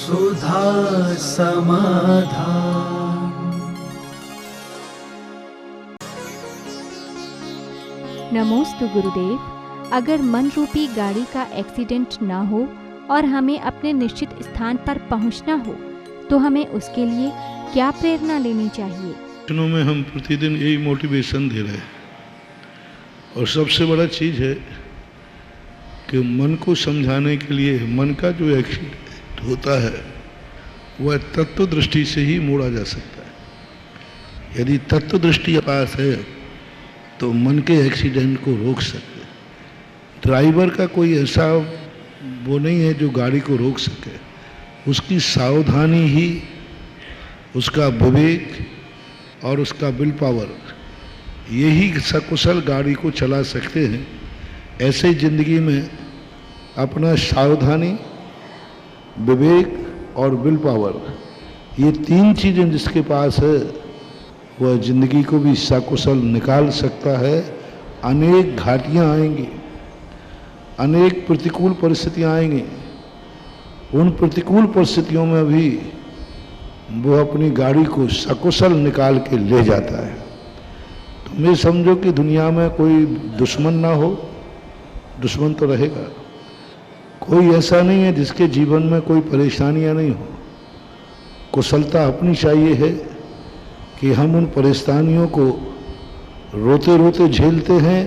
सुधा समाधान। नमोस्तु गुरुदेव। अगर मन रूपी गाड़ी का एक्सीडेंट ना हो और हमें अपने निश्चित स्थान पर पहुंचना हो तो हमें उसके लिए क्या प्रेरणा लेनी चाहिए? में हम प्रतिदिन यही मोटिवेशन दे रहे हैं और सबसे बड़ा चीज़ है कि मन को समझाने के लिए मन का जो एक्सीडेंट होता है वह तत्व दृष्टि से ही मोड़ा जा सकता है। यदि तत्व दृष्टि पास है तो मन के एक्सीडेंट को रोक सकते हैं। ड्राइवर का कोई ऐसा वो नहीं है जो गाड़ी को रोक सके, उसकी सावधानी ही, उसका विवेक और उसका विल पावर, यही सकुशल गाड़ी को चला सकते हैं। ऐसे ज़िंदगी में अपना सावधानी, विवेक और विल पावर, ये तीन चीज़ें जिसके पास है वह ज़िंदगी को भी सकुशल निकाल सकता है। अनेक घाटियाँ आएंगी, अनेक प्रतिकूल परिस्थितियाँ आएंगी, उन प्रतिकूल परिस्थितियों में भी वो अपनी गाड़ी को सकुशल निकाल के ले जाता है। तो मैं समझो कि दुनिया में कोई दुश्मन ना हो, दुश्मन तो रहेगा। कोई ऐसा नहीं है जिसके जीवन में कोई परेशानियां नहीं हो। कुशलता अपनी चाहिए है कि हम उन परेशानियों को रोते रोते झेलते हैं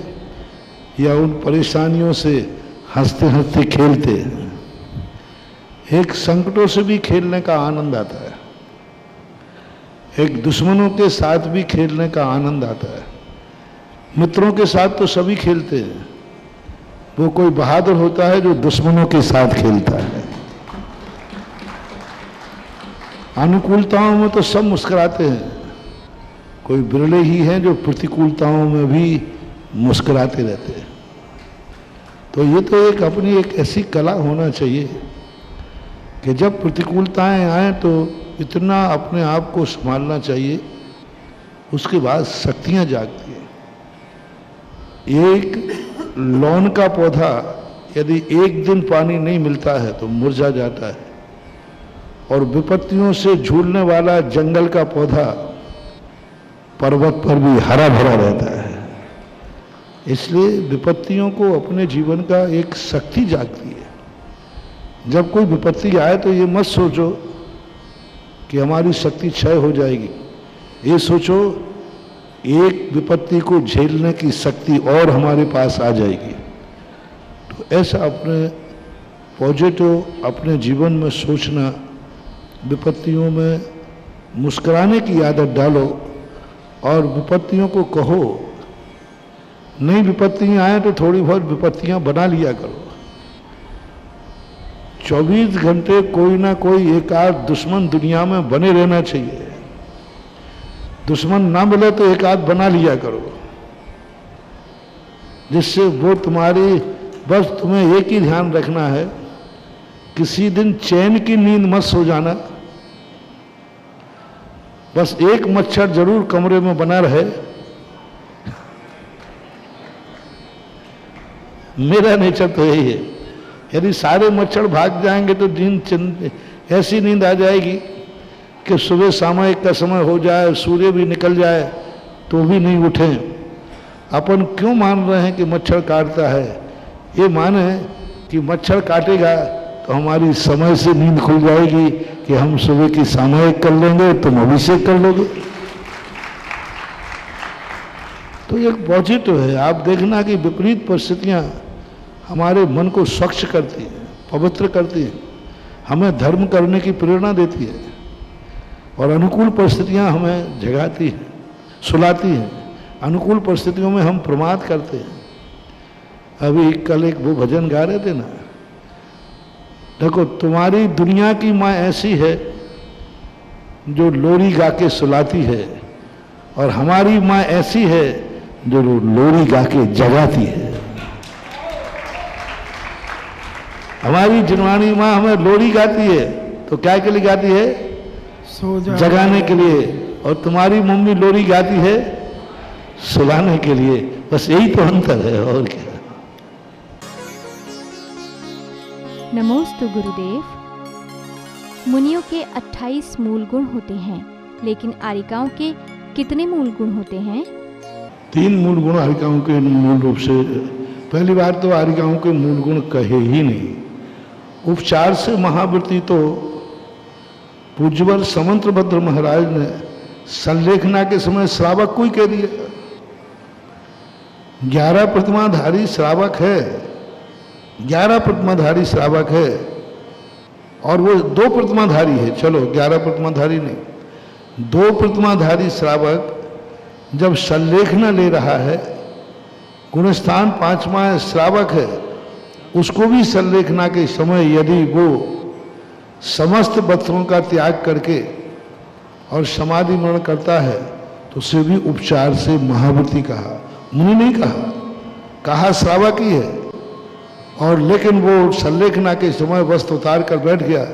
या उन परेशानियों से हंसते हंसते खेलते हैं। एक संकटों से भी खेलने का आनंद आता है, एक दुश्मनों के साथ भी खेलने का आनंद आता है। मित्रों के साथ तो सभी खेलते हैं, वो कोई बहादुर होता है जो दुश्मनों के साथ खेलता है। अनुकूलताओं में तो सब मुस्कुराते हैं, कोई बिरले ही हैं जो प्रतिकूलताओं में भी मुस्कुराते रहते हैं। तो ये तो एक अपनी एक ऐसी कला होना चाहिए कि जब प्रतिकूलताएं आए तो इतना अपने आप को संभालना चाहिए, उसके बाद शक्तियां जागती हैं। एक लॉन का पौधा यदि एक दिन पानी नहीं मिलता है तो मुरझा जाता है, और विपत्तियों से झूलने वाला जंगल का पौधा पर्वत पर भी हरा भरा रहता है। इसलिए विपत्तियों को अपने जीवन का एक शक्ति जागती है। जब कोई विपत्ति आए तो ये मत सोचो कि हमारी शक्ति क्षय हो जाएगी, ये सोचो एक विपत्ति को झेलने की शक्ति और हमारे पास आ जाएगी। तो ऐसा अपने पॉजिटिव अपने जीवन में सोचना, विपत्तियों में मुस्कुराने की आदत डालो और विपत्तियों को कहो। नई विपत्तियां आए तो थोड़ी बहुत विपत्तियां बना लिया करो। 24 घंटे कोई ना कोई एक आध दुश्मन दुनिया में बने रहना चाहिए। दुश्मन ना मिले तो एक आध बना लिया करो, जिससे वो तुम्हारी, बस तुम्हें एक ही ध्यान रखना है, किसी दिन चैन की नींद मत सो जाना। बस एक मच्छर जरूर कमरे में बना रहे। मेरा नेचर तो यही है, यदि सारे मच्छर भाग जाएंगे तो नींद, ऐसी नींद आ जाएगी कि सुबह सामयिक का समय हो जाए, सूर्य भी निकल जाए तो भी नहीं उठें। अपन क्यों मान रहे हैं कि मच्छर काटता है? ये माने कि मच्छर काटेगा तो हमारी समय से नींद खुल जाएगी कि हम सुबह की सामयिक कर लेंगे, तुम अभिषेक कर लोगे। तो एक पॉजिटिव है। आप देखना कि विपरीत परिस्थितियां हमारे मन को स्वच्छ करती है, पवित्र करती है, हमें धर्म करने की प्रेरणा देती है, और अनुकूल परिस्थितियां हमें जगाती हैं, सुलाती हैं। अनुकूल परिस्थितियों में हम प्रमाद करते हैं। अभी कल एक वो भजन गा रहे थे ना, देखो तुम्हारी दुनिया की माँ ऐसी है जो लोरी गा के सुलाती है, और हमारी माँ ऐसी है जो लोरी गा के जगाती है। हमारी जिनवानी माँ हमें लोरी गाती है तो क्या के लिए गाती है? जगाने के लिए। और तुम्हारी मम्मी लोरी गाती है सुलाने के लिए। बस यही तो अंतर है, और क्या। नमोस्तु गुरुदेव। मुनियों के 28 मूल गुण होते हैं, लेकिन आरिकाओं के कितने मूल गुण होते हैं? 3 मूल गुण आरिकाओं के मूल रूप से। पहली बार तो आरिकाओं के मूल गुण कहे ही नहीं। उपचार से महावृत्ति तो पूज्यवर समंतभद्र महाराज ने संलेखना के समय श्रावक को ही कह दिया। 11 प्रतिमाधारी श्रावक है, 11 प्रतिमाधारी श्रावक है, और वो 2 प्रतिमाधारी है। चलो 11 प्रतिमाधारी नहीं, 2 प्रतिमाधारी श्रावक जब संलेखना ले रहा है, गुणस्थान 5वां श्रावक है, उसको भी संलेखना के समय यदि वो समस्त वस्त्रों का त्याग करके और समाधि मरण करता है तो उसे भी उपचार से महावृत्ति कहा, मुनि नहीं कहा, कहा श्रावक ही है। और लेकिन वो संलेखना के समय वस्त्र उतार कर बैठ गया,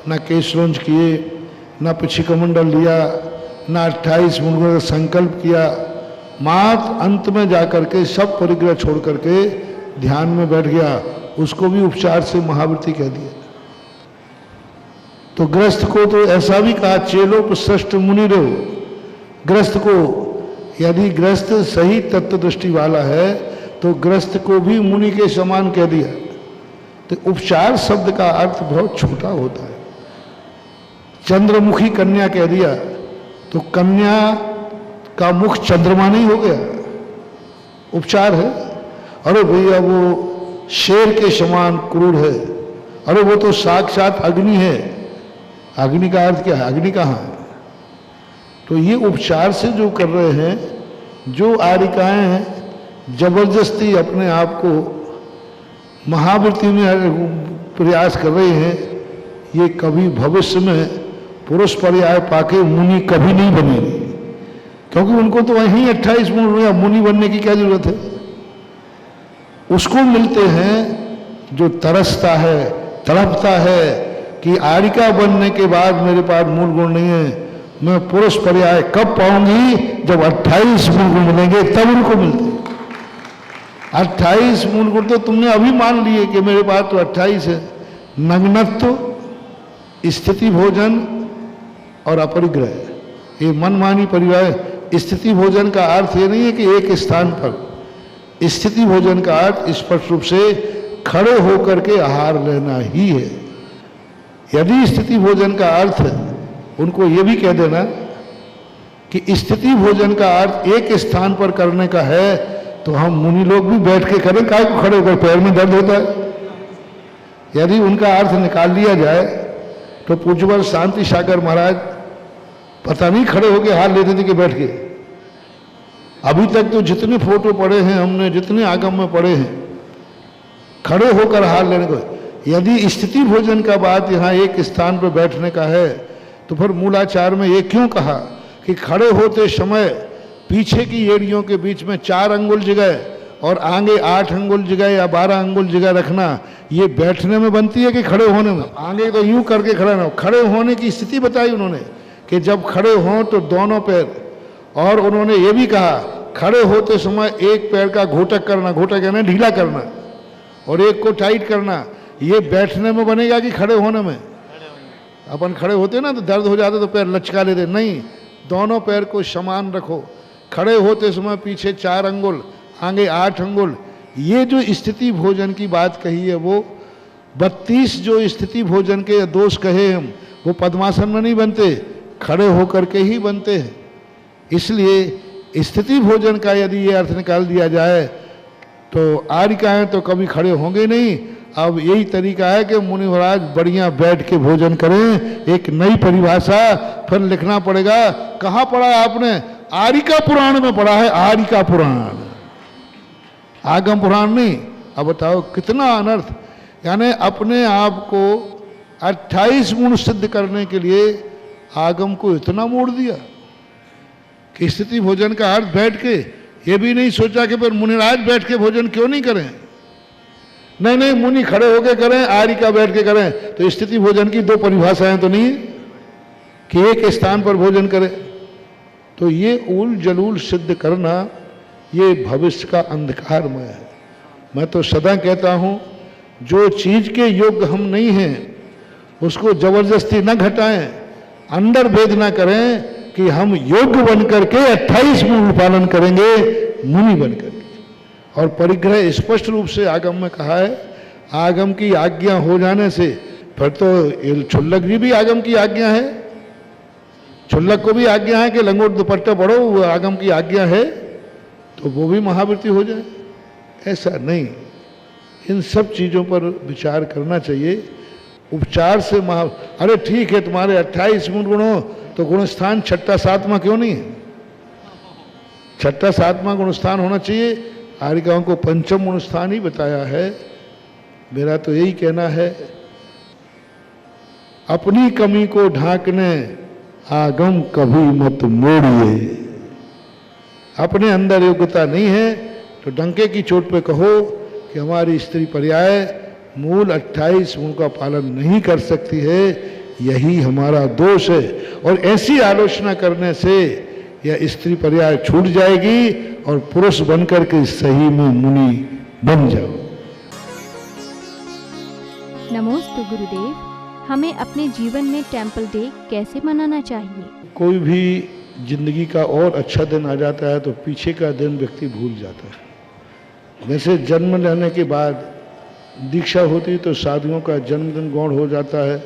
ना केशरोंज किए, ना पिछी कमंडल लिया, ना 28 मूल का संकल्प किया, मात्र अंत में जाकर के सब परिग्रह छोड़ करके ध्यान में बैठ गया, उसको भी उपचार से महावृत्ति कह दिया। तो ग्रस्त को तो ऐसा भी कहा, चेलोपसृष्ट मुनि रहो। ग्रस्त को, यदि ग्रस्त सही तत्व दृष्टि वाला है तो ग्रस्त को भी मुनि के समान कह दिया। तो उपचार शब्द का अर्थ बहुत छोटा होता है। चंद्रमुखी कन्या कह दिया तो कन्या का मुख चंद्रमा नहीं हो गया, उपचार है। अरे भैया वो शेर के समान क्रूर है, अरे वो तो साक्षात अग्नि है। अग्नि का अर्थ क्या है? अग्नि कहाँ है? तो ये उपचार से जो कर रहे हैं, जो आरिकाएं हैं जबरदस्ती अपने आप को महावृत्ति में प्रयास कर रहे हैं, ये कभी भविष्य में पुरुष पर्याय पाके मुनि कभी नहीं बनेगी, क्योंकि उनको तो वहीं 28 मुनि बनने की क्या जरूरत है। उसको मिलते हैं जो तरसता है, तड़पता है कि आरिका बनने के बाद मेरे पास मूल गुण नहीं है, मैं पुरुष पर्याय कब पाऊंगी? जब 28 मूल गुण मिलेंगे तब उनको मिलते हैं। 28 मूल गुण तो तुमने अभी मान लिए कि मेरे पास तो 28 है। नग्नत्व, स्थिति भोजन और अपरिग्रह, ये मनमानी परिवार। स्थिति भोजन का अर्थ ये नहीं है कि एक स्थान पर, स्थिति भोजन का अर्थ स्पष्ट रूप से खड़े होकर के आहार लेना ही है। यदि स्थिति भोजन का अर्थ उनको ये भी कह देना कि स्थिति भोजन का अर्थ एक स्थान पर करने का है, तो हम मुनि लोग भी बैठ के करें, काय को खड़े होकर? पैर में दर्द होता है। यदि उनका अर्थ निकाल लिया जाए तो पूज्यवर शांति सागर महाराज पता नहीं खड़े होकर हाथ लेते थे कि बैठ के। अभी तक तो जितने फोटो पढ़े हैं हमने, जितने आगम में पढ़े हैं, खड़े होकर हाथ लेने को। यदि स्थिति भोजन का बात यहाँ एक स्थान पर बैठने का है, तो फिर मूलाचार में ये क्यों कहा कि खड़े होते समय पीछे की एड़ियों के बीच में 4 अंगुल जगह और आगे 8 अंगुल जगह या 12 अंगुल जगह रखना, ये बैठने में बनती है कि खड़े होने में? आगे तो यूं करके खड़ा ना हो। खड़े होने की स्थिति बताई उन्होंने कि जब खड़े हों तो दोनों पैर, और उन्होंने ये भी कहा खड़े होते समय एक पैर का घोटक करना, घोटक यानी ढीला करना, और एक को टाइट करना। ये बैठने में बनेगा कि खड़े होने में? अपन खड़े होते ना तो दर्द हो जाते तो पैर लचका लेते, नहीं, दोनों पैर को समान रखो। खड़े होते समय पीछे 4 अंगुल, आगे 8 अंगुल। ये जो स्थिति भोजन की बात कही है, वो 32 जो स्थिति भोजन के दोष कहे हम, वो पद्मासन में नहीं बनते, खड़े होकर के ही बनते हैं। इसलिए स्थिति भोजन का यदि ये अर्थ निकाल दिया जाए तो आरिकाएं तो कभी खड़े होंगे नहीं। अब यही तरीका है कि मुनि महाराज बढ़िया बैठ के भोजन करें। एक नई परिभाषा फिर लिखना पड़ेगा। कहाँ पढ़ा है आपने? आरिका पुराण में पढ़ा है, आरिका पुराण, आगम पुराण नहीं। अब बताओ कितना अनर्थ। यानी अपने आप को 28 गुण सिद्ध करने के लिए आगम को इतना मोड़ दिया कि स्थिति भोजन का अर्थ बैठ के, ये भी नहीं सोचा कि फिर मुनिराज बैठ के भोजन क्यों नहीं करें। नहीं नहीं, मुनि खड़े होके करें, आरिका बैठ के करें। तो स्थिति भोजन की 2 परिभाषाएं तो नहीं कि एक स्थान पर भोजन करें। तो ये उल जलूल सिद्ध करना, ये भविष्य का अंधकारमय है। मैं तो सदा कहता हूं, जो चीज के योग्य हम नहीं हैं उसको जबरदस्ती न घटाएं, अंदर भेद ना करें कि हम योग्य बन करके 28 मूल पालन करेंगे, मुनि बन करके। और परिग्रह स्पष्ट रूप से आगम में कहा है, आगम की आज्ञा हो जाने से फिर तो छुल्लक जी भी आगम की आज्ञा है, छुल्लक को भी आज्ञा है कि लंगोट दुपट्टा पढ़ो, वो आगम की आज्ञा है, तो वो भी महावृत्ति हो जाए। ऐसा नहीं, इन सब चीज़ों पर विचार करना चाहिए। उपचार से अरे ठीक है, तुम्हारे 28 गुण हो तो गुणस्थान 6ठा 7वां क्यों नहीं है? 6ठा 7वां गुणस्थान होना चाहिए। आर्यिकाओं को पंचम गुणस्थान ही बताया है। मेरा तो यही कहना है, अपनी कमी को ढांकने आगम कभी मत मोड़िए। अपने अंदर योग्यता नहीं है तो डंके की चोट पे कहो कि हमारी स्त्री पर्याय मूल 28 गुण का पालन नहीं कर सकती है, यही हमारा दोष है। और ऐसी आलोचना करने से यह स्त्री पर्याय छूट जाएगी और पुरुष बनकर के सही में मुनि बन जाओ। नमोस्तु गुरुदेव, हमें अपने जीवन में टेम्पल डे कैसे मनाना चाहिए? कोई भी जिंदगी का और अच्छा दिन आ जाता है तो पीछे का दिन व्यक्ति भूल जाता है। जैसे जन्म लेने के बाद दीक्षा होती है तो साधुओं का जन्मदिन गौण हो जाता है,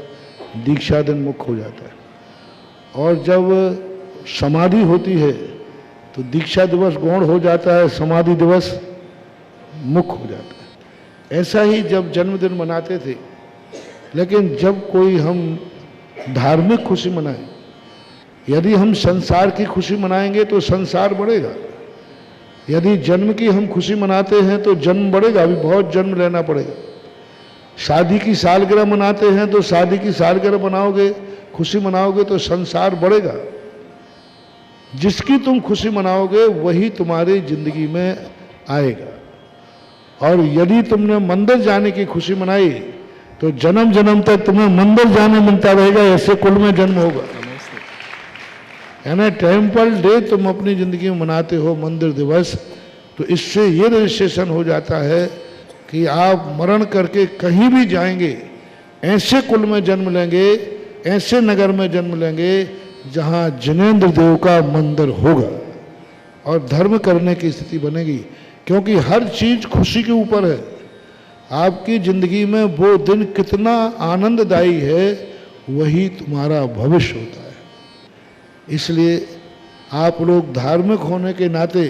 दीक्षा दिन मुख्य हो जाता है। और जब समाधि होती है तो दीक्षा दिवस गौण हो जाता है, समाधि दिवस मुख्य हो जाता है। ऐसा ही जब जन्मदिन मनाते थे, लेकिन जब कोई हम धार्मिक खुशी मनाएं, यदि हम संसार की खुशी मनाएंगे तो संसार बढ़ेगा। यदि जन्म की हम खुशी मनाते हैं तो जन्म बढ़ेगा, अभी बहुत जन्म लेना पड़ेगा। शादी की सालगिरह मनाते हैं तो शादी की सालगिरह मनाओगे, खुशी मनाओगे तो संसार बढ़ेगा। जिसकी तुम खुशी मनाओगे वही तुम्हारी जिंदगी में आएगा। और यदि तुमने मंदिर जाने की खुशी मनाई तो जन्म जन्म तक तुम्हें मंदिर जाने मिलता रहेगा, ऐसे कुल में जन्म होगा। यानी टेम्पल डे तुम अपनी जिंदगी में मनाते हो, मंदिर दिवस, तो इससे ये रजिस्ट्रेशन हो जाता है कि आप मरण करके कहीं भी जाएंगे, ऐसे कुल में जन्म लेंगे, ऐसे नगर में जन्म लेंगे जहाँ जिनेंद्र देव का मंदिर होगा और धर्म करने की स्थिति बनेगी। क्योंकि हर चीज खुशी के ऊपर है। आपकी जिंदगी में वो दिन कितना आनंददायी है, वही तुम्हारा भविष्य होता है। इसलिए आप लोग धार्मिक होने के नाते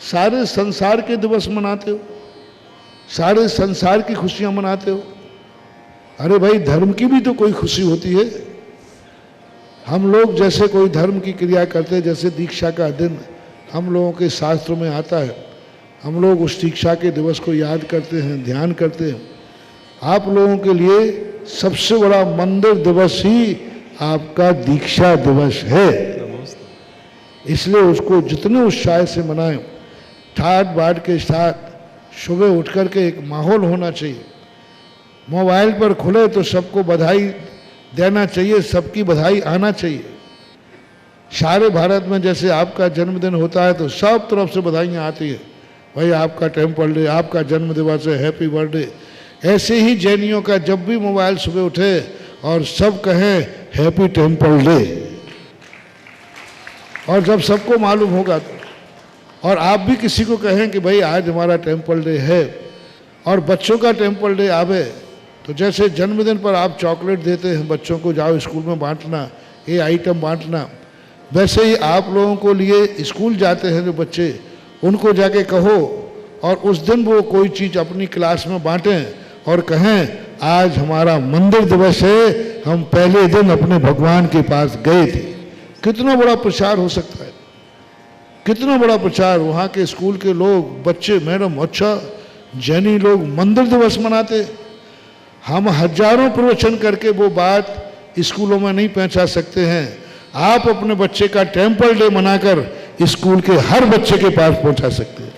सारे संसार के दिवस मनाते हो, सारे संसार की खुशियां मनाते हो। अरे भाई, धर्म की भी तो कोई खुशी होती है। हम लोग जैसे कोई धर्म की क्रिया करते हैं, जैसे दीक्षा का दिन हम लोगों के शास्त्रों में आता है, हम लोग उस दीक्षा के दिवस को याद करते हैं, ध्यान करते हैं। आप लोगों के लिए सबसे बड़ा मंदिर दिवस ही आपका दीक्षा दिवस है। इसलिए उसको जितने उत्साह से मनाएं, ठाट बाट के साथ सुबह उठ कर के एक माहौल होना चाहिए। मोबाइल पर खुले तो सबको बधाई देना चाहिए, सबकी बधाई आना चाहिए। सारे भारत में जैसे आपका जन्मदिन होता है तो सब तरफ से बधाइयाँ आती है, भाई आपका टेम्पल डे, आपका जन्म दिवस है, हैप्पी बर्थडे। ऐसे ही जैनियों का जब भी मोबाइल सुबह उठे और सब कहें हैप्पी टेम्पल डे, और जब सबको मालूम होगा तो, और आप भी किसी को कहें कि भाई आज हमारा टेम्पल डे है, और बच्चों का टेम्पल डे आवे तो जैसे जन्मदिन पर आप चॉकलेट देते हैं बच्चों को, जाओ स्कूल में बांटना, ये आइटम बांटना, वैसे ही आप लोगों को लिए स्कूल जाते हैं जो बच्चे, उनको जाके कहो और उस दिन वो कोई चीज़ अपनी क्लास में बांटें और कहें आज हमारा मंदिर दिवस है, हम पहले दिन अपने भगवान के पास गए थे। कितना बड़ा प्रचार हो सकता है, कितना बड़ा प्रचार। वहाँ के स्कूल के लोग, बच्चे, मैडम, अच्छा जैनी लोग मंदिर दिवस मनाते। हम हजारों प्रवचन करके वो बात स्कूलों में नहीं पहुँचा सकते हैं। आप अपने बच्चे का टेम्पल डे मनाकर स्कूल के हर बच्चे के पास पहुँचा सकते हैं।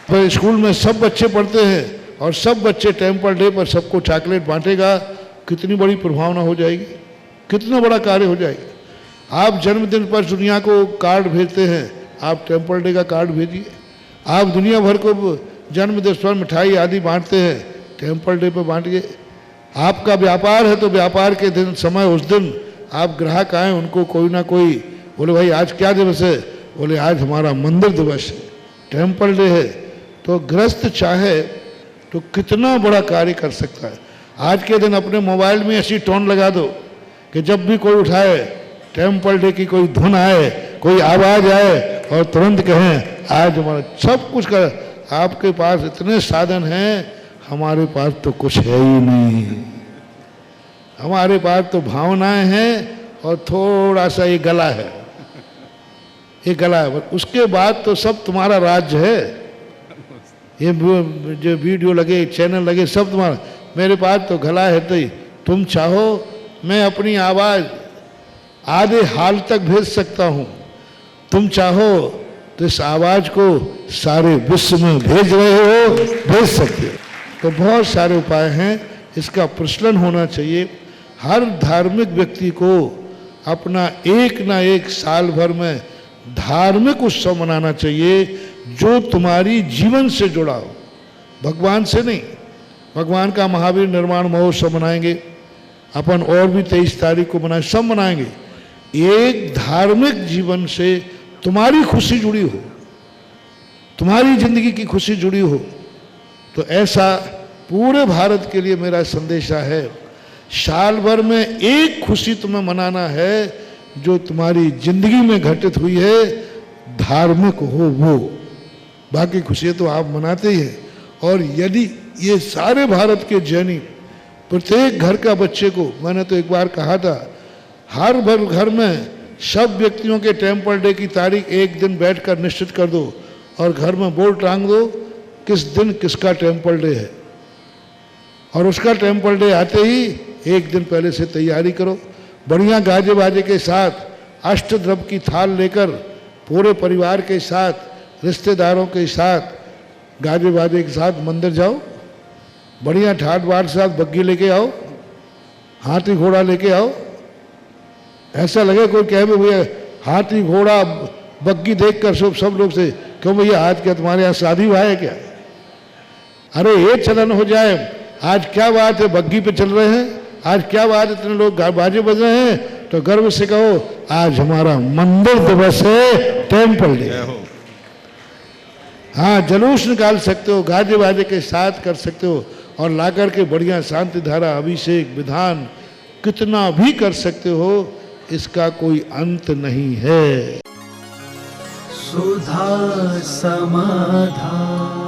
पर स्कूल में सब बच्चे पढ़ते हैं और सब बच्चे टेम्पल डे पर सबको चॉकलेट बांटेगा, कितनी बड़ी प्रभावना हो जाएगी, कितना बड़ा कार्य हो जाएगा। आप जन्मदिन पर दुनिया को कार्ड भेजते हैं, आप टेम्पल डे का कार्ड भेजिए। आप दुनिया भर को जन्मदिन पर मिठाई आदि बांटते हैं, टेम्पल डे पर बांटिए। आपका व्यापार है तो व्यापार के दिन समय उस दिन आप ग्राहक आए, उनको कोई ना कोई बोले भाई आज क्या दिवस है, बोले आज हमारा मंदिर दिवस है, टेम्पल डे है, तो गृहस्थ चाहे तो कितना बड़ा कार्य कर सकता है। आज के दिन अपने मोबाइल में ऐसी टोन लगा दो कि जब भी कोई उठाए टेम्पल डे की कोई धुन आए, कोई आवाज आए और तुरंत कहें आज हमारा सब कुछ कर। आपके पास इतने साधन हैं, हमारे पास तो कुछ है ही नहीं। हमारे पास तो भावनाएं हैं और थोड़ा सा ये गला है, ये गला है, उसके बाद तो सब तुम्हारा राज्य है। ये जो वीडियो लगे, चैनल लगे, सब तुम्हारा। मेरे पास तो गला है, तो तुम चाहो मैं अपनी आवाज़ आधे हाल तक भेज सकता हूँ, तुम चाहो तो इस आवाज़ को सारे विश्व में भेज रहे हो, भेज सकते हो। तो बहुत सारे उपाय हैं, इसका प्रचलन होना चाहिए। हर धार्मिक व्यक्ति को अपना एक ना एक साल भर में धार्मिक उत्सव मनाना चाहिए जो तुम्हारी जीवन से जुड़ा हो, भगवान से नहीं। भगवान का महावीर निर्वाण महोत्सव मनाएंगे अपन, और भी 23 तारीख को मनाएं, सब मनाएंगे। एक धार्मिक जीवन से तुम्हारी खुशी जुड़ी हो, तुम्हारी जिंदगी की खुशी जुड़ी हो, तो ऐसा पूरे भारत के लिए मेरा संदेशा है। साल भर में एक खुशी तुम्हें मनाना है जो तुम्हारी जिंदगी में घटित हुई है, धार्मिक हो वो, बाकी खुशियाँ तो आप मनाते ही हैं। और यदि ये सारे भारत के जैनी प्रत्येक घर का बच्चे को, मैंने तो एक बार कहा था, हर घर में सब व्यक्तियों के टेम्पल डे की तारीख एक दिन बैठकर निश्चित कर दो और घर में बोर्ड टांग दो किस दिन किसका टेम्पल डे है, और उसका टेम्पल डे आते ही एक दिन पहले से तैयारी करो। बढ़िया गाजे बाजे के साथ, अष्टद्रव्य की थाल लेकर पूरे परिवार के साथ, रिश्तेदारों के साथ, गाजे बाजे के साथ मंदिर जाओ, बढ़िया ठाट बाट साथ बग्गी लेके आओ, हाथी घोड़ा लेके आओ। ऐसा लगे कोई कहे भैया हाथी घोड़ा बग्गी देखकर सब लोग से क्यों भैया आज क्या तुम्हारे यहाँ शादी हुआ है क्या? अरे ये चलन हो जाए, आज क्या बात है बग्गी पे चल रहे हैं, आज क्या बात इतने लोग बाजे बज रहे हैं, तो गर्व से कहो आज हमारा मंदिर दिवस है, टेम्पल डे। हाँ, जुलूस निकाल सकते हो, गाजे बाजे के साथ कर सकते हो, और लाकर के बढ़िया शांति धारा, अभिषेक, विधान कितना भी कर सकते हो, इसका कोई अंत नहीं है। सुधा समाधान।